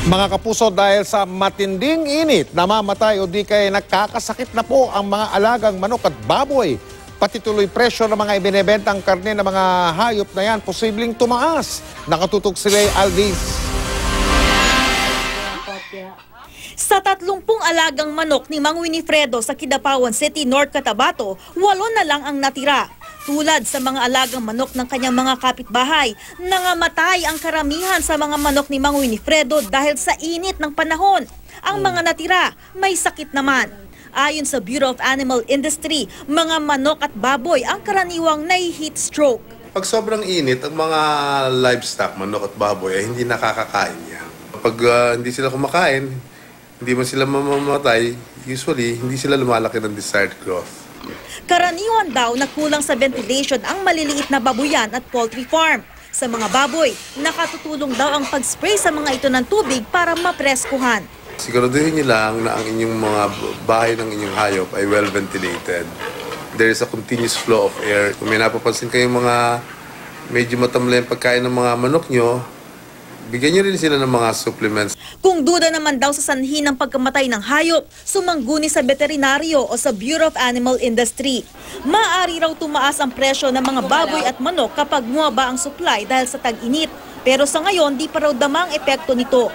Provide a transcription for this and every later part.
Mga kapuso, dahil sa matinding init, namamatay o di kaya nagkakasakit na po ang mga alagang manok at baboy. Pati tuloy presyo ng mga ibinebentang karne ng mga hayop na yan, posibleng tumaas. Nakatutok si Lay Alvis. Sa 30 alagang manok ni Mang Winifredo sa Kidapawan City, North Cotabato, 8 na lang ang natira. Tulad sa mga alagang manok ng kanyang mga kapitbahay, nangamatay ang karamihan sa mga manok ni Mang Winifredo dahil sa init ng panahon. Ang mga natira, may sakit naman. Ayon sa Bureau of Animal Industry, mga manok at baboy ang karaniwang nai-heat stroke. Pag sobrang init, ang mga livestock, manok at baboy, ay hindi nakakakain yan. Pag hindi sila kumakain, hindi man sila mamamatay, usually hindi sila lumalaki ng desired growth. Karaniwan daw na kulang sa ventilation ang maliliit na babuyan at poultry farm. Sa mga baboy, nakatutulong daw ang pag-spray sa mga ito ng tubig para mapreskuhan. Siguraduhin niyo lang na ang inyong mga bahay ng inyong hayop ay well ventilated. There is a continuous flow of air. Kung may napapansin kayong mga medyo matamlay ang pagkain ng mga manok nyo, bigyan niyo rin sila ng mga supplements. Kung duda naman daw sa sanhi ng pagkamatay ng hayop, sumangguni sa veterinaryo o sa Bureau of Animal Industry. Maaari raw tumaas ang presyo ng mga baboy at manok kapag bumaba ang supply dahil sa tag-init. Pero sa ngayon, di pa raw damang epekto nito.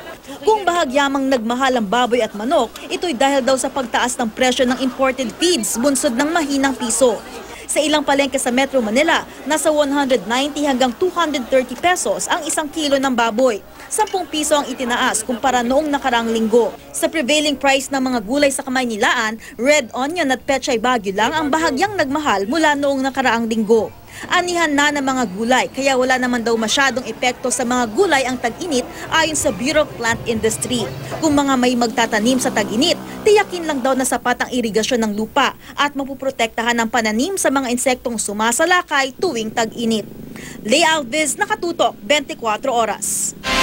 Kung bahagyamang nagmahal ang baboy at manok, ito'y dahil daw sa pagtaas ng presyo ng imported feeds bunsod ng mahinang piso. Sa ilang palengke sa Metro Manila, nasa 190 hanggang 230 pesos ang 1 kilo ng baboy. 10 piso ang itinaas kumpara noong nakaraang linggo. Sa prevailing price ng mga gulay sa Kamaynilaan, red onion at pechay Baguio lang ang bahagyang nagmahal mula noong nakaraang linggo. Anihan na ng mga gulay, kaya wala naman daw masyadong epekto sa mga gulay ang tag-init ayon sa Bureau of Plant Industry. Kung mga may magtatanim sa tag-init, tiyakin lang daw na sapat ang irigasyon ng lupa at mapuprotektahan ang pananim sa mga insektong sumasalakay tuwing tag-init. Lay Alvis, nakatutok, 24 oras.